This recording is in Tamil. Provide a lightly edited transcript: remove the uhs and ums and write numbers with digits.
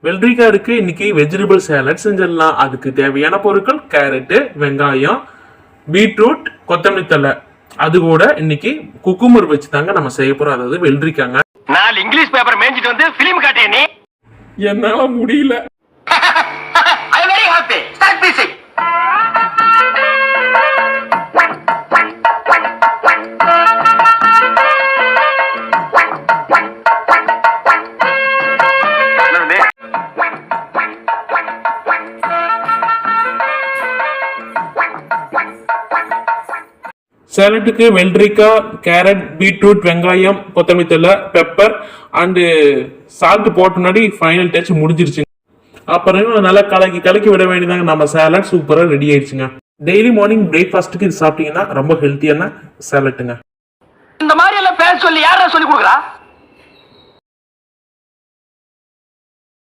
வெள்ளரிக்காய்க்கு இன்னைக்கு வெஜிடபிள் சேலட் செஞ்சிடலாம். அதுக்கு தேவையான பொருட்கள் கேரட்டு, வெங்காயம், பீட்ரூட், கொத்தமல்லி தழை. அது கூட இன்னைக்கு குக்கும்பர் வச்சு தாங்க நம்ம செய்ய போறோம். அதாவது வெள்ளரிக்காங்க. நாலு இங்கிலீஷ் பேப்பர் மேஞ்சிட்டு வந்து பிலிம் காட்டிய நீ. என்னால முடியல. I am very happy. Start music. சேலட்டுக்கு வெள்ளரிக்காய், கேரட், பீட்ரூட், வெங்காயம், கொத்தமல்லி தழை, பெப்பர் அண்டு சால்ட் போட்ட முன்னாடி ஃபைனல் டச் முடிஞ்சிருச்சுங்க. அப்புறம் நல்லா கலக்கி விட வேண்டியதாங்க. நம்ம சேலட் சூப்பரா ரெடி ஆயிடுச்சுங்க. டெய்லி மார்னிங் பிரேக்ஃபாஸ்ட்டுக்கு இது சாப்பிட்டீங்கன்னா ரொம்ப ஹெல்த்தியான சேலட்டுங்க. இந்த மாதிரி எல்லாம் பேச சொல்லி யாரா சொல்லி கொடுக்குறா?